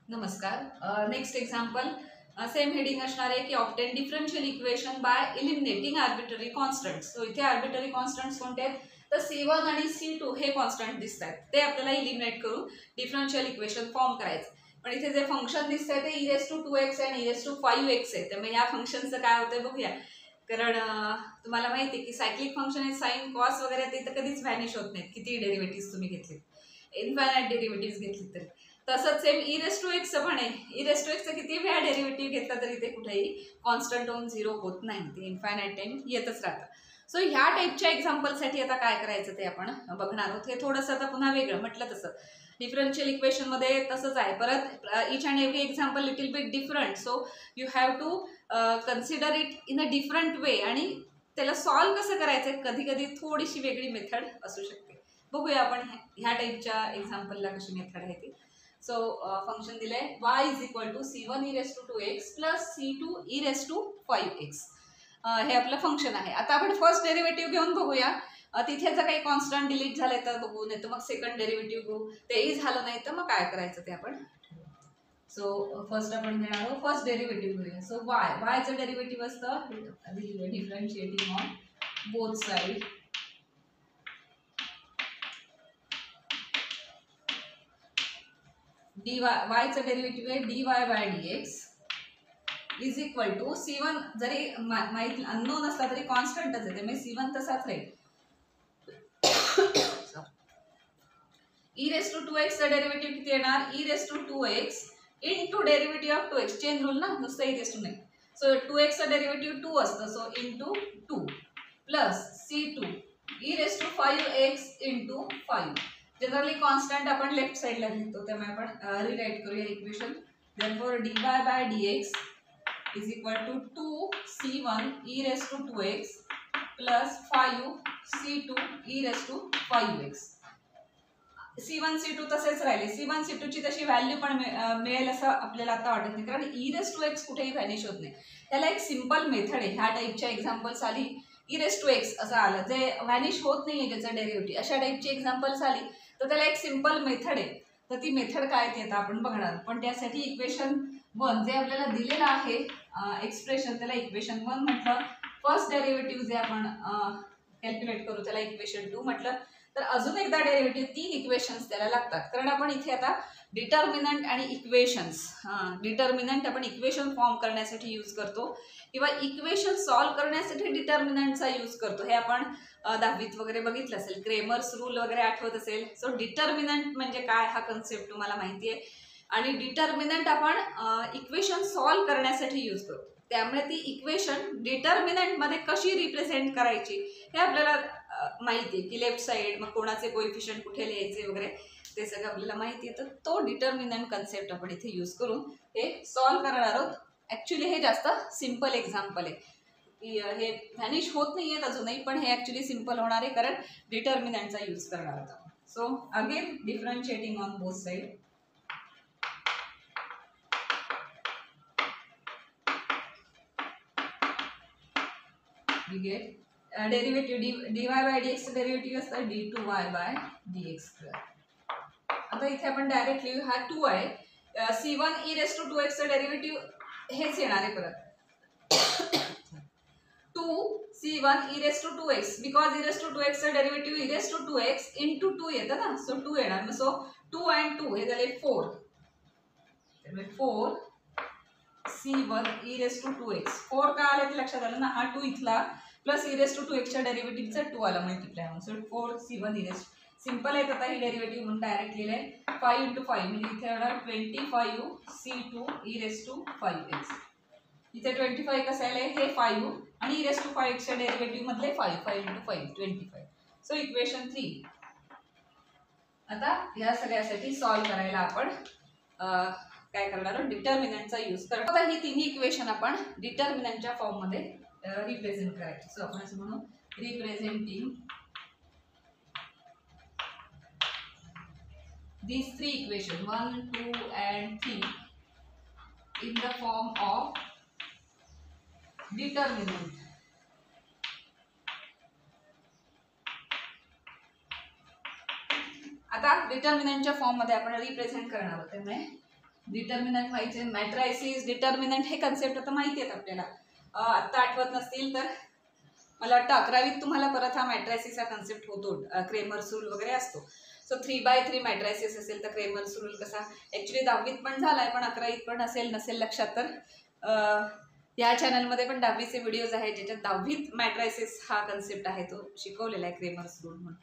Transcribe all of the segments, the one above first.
नमस्कार. Next example same heading असणार आहे की obtain differential equation by eliminating arbitrary constants. So इथे आर्बिटरी कॉन्स्टंट्स कोणते आहेत तर C1 आणि C2 हे कॉन्स्टंट दिसत आहेत, ते आपल्याला इलिमिनेट करून डिफरन्शियल इक्वेशन फॉर्म करायचं. पण इथे जे फंक्शन दिसत आहे ते e⁻² आणि e⁻5x आहे. त्यामुळे या फंक्शनचं काय होतंय बघूया. कारण तुम्हाला माहिती आहे की सायक्लिक फंक्शन आहे, साइन कॉस वगैरे ते तर कधीच व्हॅनिश होत नाहीत, किती डेरिव्हेटिव्ह तुम्ही घेतले, इन्फायनाइट डेरिव्हेटिव्ह घेतली तरी. तसंच सेम e⁻x पण आहे. e⁻x किती वेळा डेरिव्हेटिव्ह घेतला तरी ते कुठेही कॉन्स्टंट होऊन 0 होत नाही, ते इन्फायनाइट टाइम येतच राहतं. सो ह्या टाईपच्या एक्झाम्पलसाठी आता काय करायचं ते आपण बघणार आहोत. हे थोडंसं आता पुन्हा वेगळं म्हटलं तसं डिफरन्शियल इक्वेशन मध्ये तसंच आहे. परत each and every example little bit different, so you have to consider it in a different way. आणि त्याला सॉल्व्ह कसं करायचं कधी कधी थोडीशी वेगळी मेथड असू शकते. बघूया आपण ह्या टाईपच्या एक्झाम्पलला कशी मेथड आहे ती. सो फंक्शन दिलंय y = C1 e⁻² plus C2 e⁻5x. हे आपलं फंक्शन आहे. आता आपण फर्स्ट डेरिव्हेटिव्ह घेऊन बघूया. तिथे जर काही कॉन्स्टंट डिलीट झाले तर बघू, नाही तर मग सेकंड डेरिव्हेटिव्ह घेऊ. तेही झालं नाही तर मग काय करायचं ते आपण. सो फर्स्ट आपण घेणार आहोत फर्स्ट डेरिव्हेटिव्ह घेऊया. सो yचं डेरिव्हेटिव्ह असतं डिफरन्शिएटिंग ऑन बोथ साइड yचं डेरिव्हेटिव्ह आहे dy/dx is equal to C1. जरी माहिती अननोन असला तरी कॉन्स्टंटच आहे, त्यामुळे C1 तसाच राहील. e⁻²x चा डेरिव्हेटिव्ह किती येणार e⁻²x into derivative of 2x. Chain rule ना, नुसतं e⁻². सो 2x चा डेरिव्हेटिव्ह 2 असतं, so into 2 plus C2 e⁻5x into 5. Generally constant आपण लेफ्ट साइडला घेतो, त्यामुळे आपण रिराईट करूया equation. Therefore dy/dx is equal to 2C1 e⁻²x plus 5C2 e⁻5x. C1 C2 तसेच राहिले. C1 C2 ची तशी व्हॅल्यू पण मिळेल असं आपल्याला आता वाटत नाही, कारण e⁻² कुठेही व्हॅनिश होत नाही. त्याला एक सिंपल मेथड आहे. ह्या टाईपच्या एक्झाम्पल्स आली e⁻² असं आलं जे व्हॅनिश होत नाहीये त्याचं डेरिव्हेटिव्ह, अशा टाईपची एक्झाम्पल्स आली तर त्याला एक सिंपल मेथड आहे. तर ती मेथड काय ते आता आपण बघणार. पण त्यासाठी इक्वेशन 1 जे आपल्याला दिलेलं आहे एक्सप्रेशन, त्याला इक्वेशन 1 म्हटलं. फर्स्ट डेरिव्हेटिव्ह जे आपण कॅल्क्युलेट करू त्याला इक्वेशन 2 म्हटलं. तर अजून एकदा डेरिव्हेटिव्ह 3 इक्वेशन्स त्याला लागतात, कारण आपण इथे आता डिटर्मिनंट आणि इक्वेशन्स, डिटर्मिनंट आपण इक्वेशन फॉर्म करण्यासाठी यूज करतो किंवा इक्वेशन सॉल्व्ह करण्यासाठी डिटर्मिनंटचा यूज करतो. हे आपण 10वीत वगैरे बघितलं असेल, क्रेमर्स रूल वगैरे आठवत असेल. सो डिटर्मिनंट म्हणजे काय हा कन्सेप्ट तुम्हाला माहिती आहे. आणि डिटर्मिनंट आपण इक्वेशन सॉल्व्ह करण्यासाठी यूज करतो. त्यामुळे ती इक्वेशन डिटर्मिनंट मध्ये कशी रिप्रेझेंट करायची हे आपल्याला माहिती आहे की लेफ्ट साइड मग कोणाचे कोएफिशियंट कुठे लिहायचे वगैरे ते सगळं आपल्याला माहिती आहे. तर तो डिटर्मिनंट कन्सेप्ट आपण इथे यूज करून हे सॉल्व्ह करणार आहोत. ॲक्च्युली हे जास्त सिंपल एक्झाम्पल आहे की हे व्हॅनिश होत नाही आहेत अजूनही, पण हे ॲक्च्युली सिंपल होणार आहे कारण डिटर्मिनंटचा यूज करणार आहोत. So again differentiating on both side. we get derivative dy/dx derivative असतं d2y/dx². आता इथे आपण डायरेक्टली हा 2 आहे. C1 e⁻²x चा डेरिव्हेटिव्ह हेच येणार आहे परत 2C1 e⁻²x, बिकॉज e⁻²x चा डेरिव्हेटिव्ह e⁻²x इंटू 2 येतं ना, सो 2 येणार. सो 2 and 2 हे झाले 4. त्यामुळे 4C1 e⁻²x. 4 का आले ते लक्षात आलं ना, हा 2 इथला प्लस e⁻²x च्या डेरिव्हेटिव्हचा 2 आला मल्टिप्लाय म्हणून. So 4C1 e⁻². सिंपल आहे आता ही डेरिव्हेटिव्ह म्हणून डायरेक्ट लिहिले 5 इंटू 5 म्हणजे इथे येणार 25C2 e⁻5x. इथे 25 कसं आलंय हे 5 आणि e⁻5x च्या डेरिव्हेटिव्ह मधले 5 इंटू 5 25. So equation 3. आता या सगळ्यासाठी सॉल्व्ह करायला आपण काय करणार डिटर्मिनंटचा यूज करतो. आता ही तिन्ही इक्वेशन आपण डिटर्मिनंटच्या फॉर्म मध्ये रिप्रेझेंट करायची. सो आपण असं म्हणू representing these 3 equations 1, 2 and 3 in the form of determinant. आता डिटर्मिनंटच्या फॉर्म मध्ये आपण रिप्रेझेंट करणार आहोत. त्यामुळे डिटर्मिनंट व्हायचे. मॅट्रायसिस, डिटर्मिनंट हे कन्सेप्ट आता माहिती आहेत आपल्याला. आत्ता आठवत नसतील तर मला वाटतं 11वीत तुम्हाला परत हा मॅट्रायसिसचा कन्सेप्ट होतो. क्रेमर्स रूल वगैरे असतो. सो 3/3 मॅट्रायसिस असेल तर क्रेमर्स रूल कसा, ॲक्च्युली 10वीत पण झालाय पण 11वीत पण असेल नसेल लक्षात. तर या चॅनलमध्ये पण 10वीचे व्हिडिओज आहेत ज्याच्यात 10वीत मॅट्रायसिस हा कन्सेप्ट आहे तो शिकवलेला आहे, क्रेमर्स रूल म्हणून.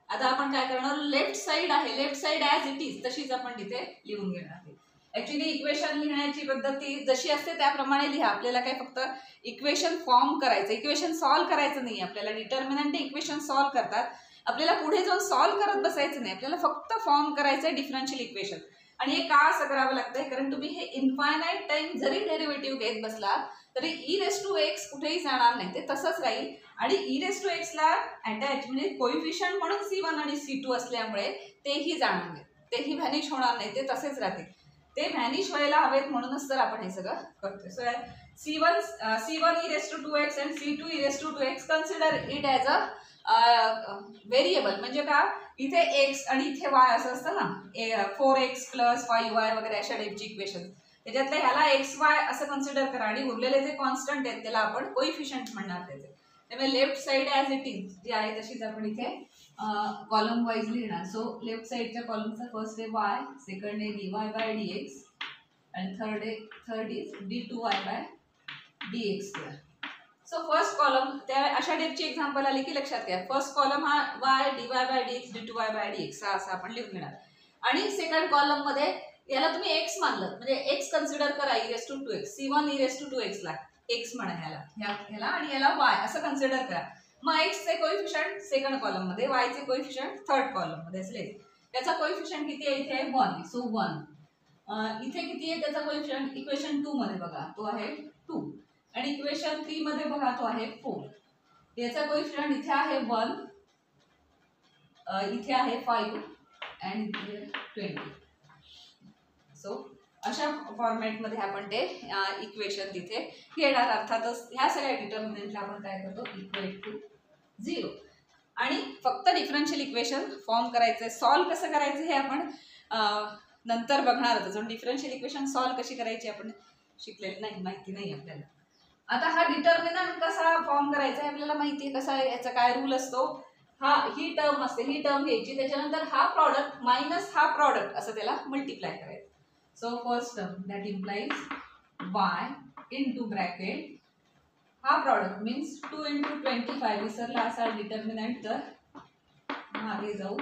आता आपण काय करणार, लेफ्ट साइड आहे, left side as it is तशीच आपण तिथे लिहून घेणार आहे. ॲक्च्युली इक्वेशन लिहिण्याची पद्धती जशी असते त्याप्रमाणे लिहा. आपल्याला काय फक्त इक्वेशन फॉर्म करायचं, इक्वेशन सॉल्व्ह करायचं नाही आपल्याला. डिटर्मिनंट इक्वेशन सॉल्व्ह करतात, आपल्याला पुढे जाऊन सॉल्व्ह करत बसायचं नाही, आपल्याला फक्त फॉर्म करायचं आहे डिफरन्शियल इक्वेशन. आणि हे का असं करावं लागतंय, कारण तुम्ही हे इन्फायनाईट टाइम जरी डेरिव्हेटिव्ह घेत बसला तरी e⁻x कुठेही जाणार नाही, ते तसंच राहील. आणि e⁻x ला अटॅच म्हणजे कोइफिशियंट म्हणून C1 आणि C2 असल्यामुळे तेही जाणार नाही, तेही व्हॅनिश होणार नाही, ते तसेच राहतील. ते व्हॅनिश व्हायला हवेत म्हणूनच तर आपण हे सगळं करतोय. So C1 e⁻2x and C2 e⁻2x consider it as a variable. म्हणजे का, इथे x आणि इथे y असं असतं ना, 4x + 5y वगैरे अशा टाईपची इक्वेशन. त्याच्यातलं ह्याला xy असं कन्सिडर करा आणि उरलेले जे कॉन्स्टंट आहेत त्याला आपण कोइफिशियंट म्हणणार त्याचे. त्यामुळे left side as it is जी आहे तशीच आपण इथे कॉलम वाईज लिहिणार. सो लेफ्ट साइडच्या कॉलमचा फर्स्ट आहे y, सेकंड आहे dy/dx आणि third is d2y/dx². So first column त्या अशा टाईपची एक्झाम्पल आली की लक्षात घ्या, फर्स्ट कॉलम हा y, dy/dx, d2y/dx असं आपण लिहून घेणार. आणि सेकंड कॉलम मध्ये याला तुम्ही x मानलं म्हणजे x कन्सिडर करा e⁻2x, C1 e⁻2x ला x म्हणा ह्याला आणि याला y असं कन्सिडर करा. मग x चे कोइफिशियंट सेकंड कॉलम मध्ये, y चे कोइफिशियंट थर्ड कॉलम मध्ये असले. त्याचा कोइफिशियंट किती आहे, इथे आहे 1, सो 1. इथे किती आहे त्याचा कोइफिशियंट, इक्वेशन 2 मध्ये बघा तो आहे 2 आणि इक्वेशन 3 मध्ये बघा तो आहे 4. याचा कोइफिशियंट इथे आहे 1, इथे आहे 5 आणि इथे 20. सो अशा फॉर्मॅटमध्ये आपण ते इक्वेशन तिथे घेणार. अर्थातच ह्या सगळ्या डिटर्मिनंटला आपण काय करतो, इक्वेट टू 0. आणि फक्त डिफरन्शियल इक्वेशन फॉर्म करायचं आहे. सॉल्व्ह कसं करायचं हे आपण नंतर बघणार आहोत. अजून डिफरन्शियल इक्वेशन सॉल्व्ह कशी करायची आपण शिकलेली नाही, माहिती नाही आपल्याला. आता हा डिटर्मिनंट कसा फॉर्म करायचा आहे आपल्याला माहिती आहे, कसा याचा काय रूल असतो. ही टर्म असते, ही टर्म घ्यायची, त्याच्यानंतर हा प्रॉडक्ट मायनस हा प्रॉडक्ट असं त्याला मल्टिप्लाय करायचं. So first term that implies y into bracket हा product means 2 into 25 विसरला असा डिटर्मिनंट तर मागे जाऊ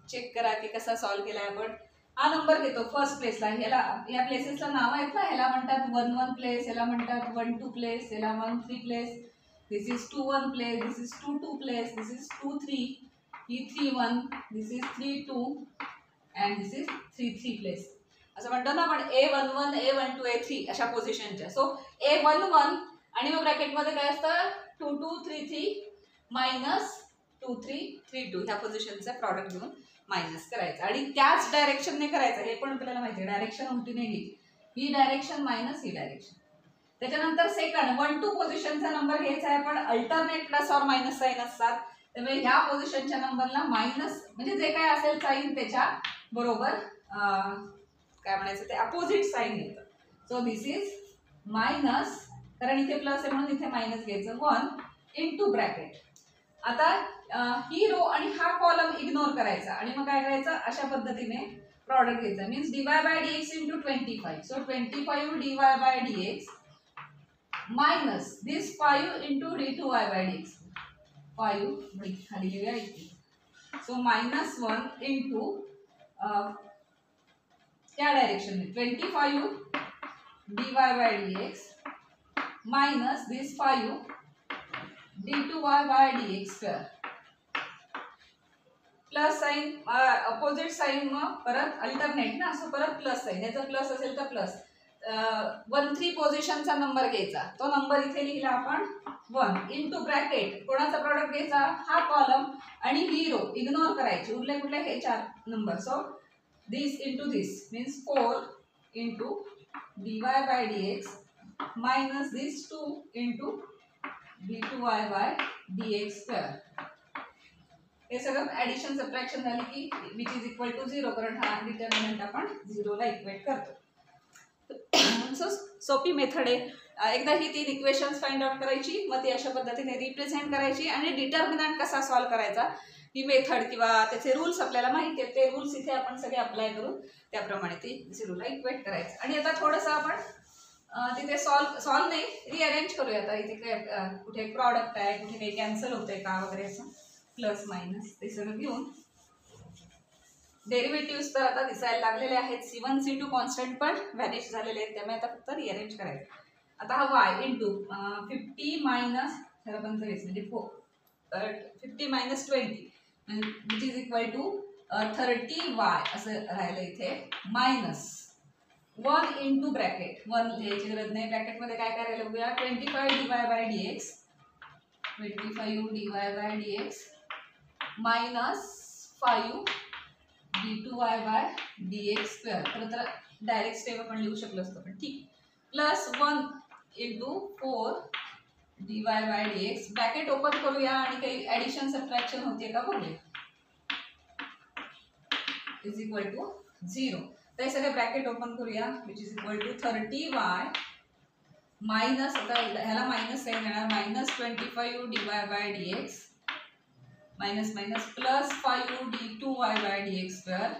चेक करा की कसा सॉल्व्ह केलाय आपण. हा नंबर घेतो फर्स्ट प्लेसला, ह्याला या प्लेसेसला नाव आहेत ना, ह्याला म्हणतात 1-1 प्लेस, ह्याला म्हणतात 1-2 प्लेस, ह्याला 1-3 place, this is 2-1 place, this is 2-2 place, this is 2-3, he 3-1, this is 3-2 and this is 3-3 place. असं म्हणतो ना आपण A11, A12, A3 अशा पोझिशनच्या. सो A11 आणि मग ब्रॅकेटमध्ये काय असतं 2-2, 3-3 मायनस 2-3, 3-2 ह्या पोझिशनचा प्रॉडक्ट घेऊन मायनस करायचं आणि त्याच डायरेक्शनने करायचं. हे पण आपल्याला माहिती आहे, डायरेक्शन उलटी नाही घ्यायची, ही डायरेक्शन मायनस ही डायरेक्शन. त्याच्यानंतर सेकंड 1-2 पोझिशनचा नंबर घ्यायचा आहे, पण alternate plus or minus sine असतात. त्यामुळे ह्या पोझिशनच्या नंबरला मायनस म्हणजे जे काय असेल साईन त्याच्या बरोबर काय म्हणायचं ते अपोजिट साईन येतं. सो दिस इज मायनस, कारण इथे प्लस आहे म्हणून इथे मायनस घ्यायचं, 1 इंटू ब्रॅकेट. आता ही रो आणि हा कॉलम इग्नोर करायचा आणि मग काय करायचं, अशा पद्धतीने प्रॉडक्ट घ्यायचं. Means dy/dx into 25. So 25 dy/dx minus this 5 into d2y/dx, 5 खाली लिहूया इथे. सो -1 इंटू त्या डायरेक्शन में 25 dy/dx minus this 5 d2y/dx². Plus sign opposite sign मग परत अल्टरनेट ना, सो परत प्लस साइन, याचा प्लस असेल तर प्लस 1-3 पोझिशनचा नंबर घ्यायचा, तो नंबर इथे लिहिला आपण 1 इंटू ब्रॅकेट कोणाचा प्रॉडक्ट घ्यायचा, हा कॉलम आणि ही रो इग्नोर करायची, उरले कुठले हे 4 number. So this into this means 4 into dy/dx minus this 2 into d2y/dx². हे सगळं ॲडिशन सबट्रॅक्शन झाली की विच इज इक्वल टू 0, कारण हा डिटर्मिनंट आपण 0ला इक्वेट करतो. सो सोपी मेथड आहे. एकदा ही 3 इक्वेशन्स फाइंड आउट करायची, मग ती अशा पद्धतीने रिप्रेझेंट करायची आणि डिटर्मिनंट कसा सॉल्व्ह करायचा ही मेथड किंवा त्याचे रूल्स आपल्याला माहिती आहेत, ते रूल्स इथे आपण सगळे अप्लाय करून त्याप्रमाणे ती 0ला इक्वेट करायचं. आणि आता थोडंसं आपण तिथे सॉल्व नाही, रिअरेंज करूया. आता इथे काय कुठे प्रॉडक्ट आहे, कुठे काही कॅन्सल होतंय का वगैरे असं प्लस मायनस ते सगळं घेऊन डेरिव्हेटिव्हज तर आता दिसायला लागलेले आहेत. C1 C2 कॉन्स्टंट पण व्हॅनिश झालेले आहेत, त्यामुळे आता फक्त रिअरेंज करायचं. आता हा y इंटू 50 मायनस 25 म्हणजे 50 minus 20 which is equal to 30y असं राहिलं इथे, मायनस 1 इंटू ब्रॅकेट 1 लिहायची गरज नाही, ब्रॅकेटमध्ये काय करायला बघूया, 25 dy/dx 25 dy/dx minus 5 d2y/dx square. खरं तर डायरेक्ट स्टेप आपण लिहू शकलो असतो पण ठीक, plus 1 into 4 dy/dx. Bracket open करूया आणि काही ॲडिशन सबट्रॅक्शन होते का बघूया, इज इक्वल टू 0. तर हे सगळे ब्रॅकेट ओपन करूया, which is equal to 30y minus, आता ह्याला मायनस काय येणार, minus 25 dy/dx minus minus plus 5 d2y/dx square.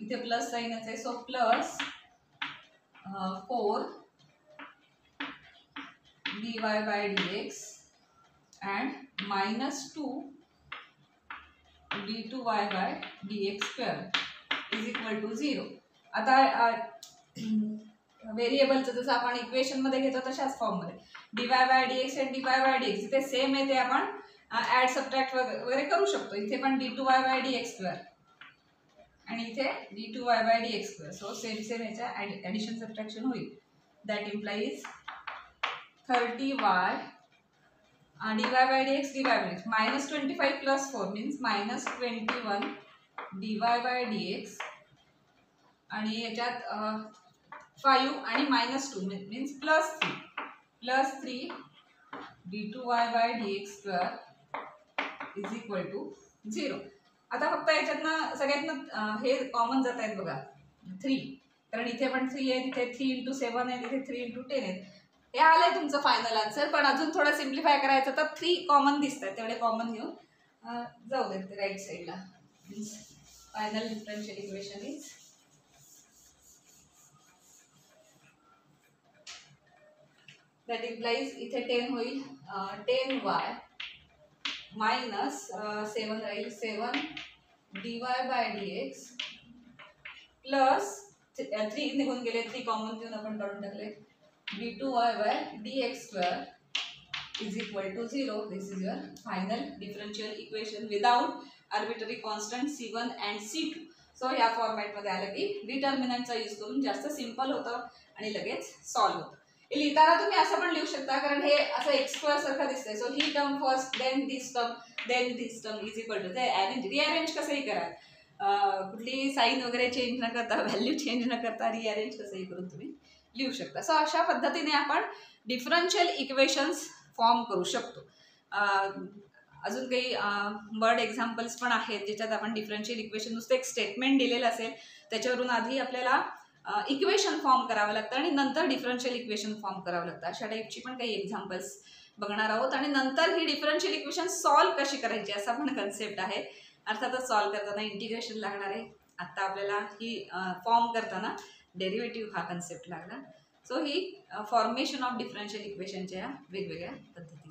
इथे प्लस साइनच आहे, so plus 4 dy/dx and minus 2 d2y/dx square is equal to 0. आता व्हेरिएबलचं जसं आपण इक्वेशन मध्ये घेतो तशाच फॉर्म मध्ये dy/dx आणि dy/dx इथे सेम आहे, ते आपण ऍड सबट्रॅक्ट वगैरे करू शकतो. इथे पण d2y/dx स्क्वेअर आणि इथे d2y/dx square, so same same याच्या ॲडिशन सबट्रॅक्शन होईल. That implies 30y dy/dx dy/dx minus 25 plus 4 means minus 21 dy/dx आणि याच्यात 5 आणि मायनस 2 means plus 3 d2y/dx square is equal to 0. आता फक्त याच्यातनं सगळ्यातनं हे कॉमन जात आहेत बघा 3, कारण इथे पण 3 आहे, तिथे 3 इंटू 7 आहे, तिथे 3 इंटू 10 आहे. हे आलंय तुमचं फायनल आन्सर, पण अजून थोडं सिम्प्लिफाय करायचं तर 3 कॉमन दिसत आहेत, तेवढे कॉमन घेऊन जाऊ देत राईट साईडला. Means final differential equation is that implies इथे 10 होईल, 10y मायनस 7 राहील, 7 dy/dx प्लस 3 निघून गेले, 3 कॉमन घेऊन आपण काढून टाकले, d2y/dx square is equal to 0. This is your final differential equation without arbitrary constant C1 and C2. So या फॉर्मॅटमध्ये आलं की डिटर्मिनंटचा यूज करून जास्त सिम्पल होतं आणि लगेच सॉल्व्ह होतं. लिहिताना तुम्ही असं पण लिहू शकता, कारण हे असं एक्स स्क्वेअर सारखं दिसतंय, सो ही term first then this term is equal to, ते रिअरेंज कसंही करा, कुठली साईन वगैरे चेंज न करता, व्हॅल्यू चेंज न करता रिअरेंज कसंही करून तुम्ही लिहू शकता. सो अशा पद्धतीने आपण डिफरन्शियल इक्वेशन्स फॉर्म करू शकतो. अजून काही वर्ड एक्झाम्पल्स पण आहेत ज्याच्यात आपण डिफरन्शियल इक्वेशन नुसतं एक स्टेटमेंट दिलेलं असेल, त्याच्यावरून आधी आपल्याला इक्वेशन फॉर्म करावं लागतं आणि नंतर डिफरन्शियल इक्वेशन फॉर्म करावं लागतं. अशा टाईपची पण काही एक्झाम्पल्स बघणार आहोत. आणि नंतर ही डिफरन्शियल इक्वेशन सॉल्व्ह कशी करायची असा पण कन्सेप्ट आहे. अर्थातच सॉल्व्ह करताना इंटिग्रेशन लागणार आहे. आत्ता आपल्याला ही फॉर्म करताना डेरिव्हेटिव्ह हा कन्सेप्ट लागला. So he formation of differential इक्वेशनच्या वेगवेगळ्या पद्धती.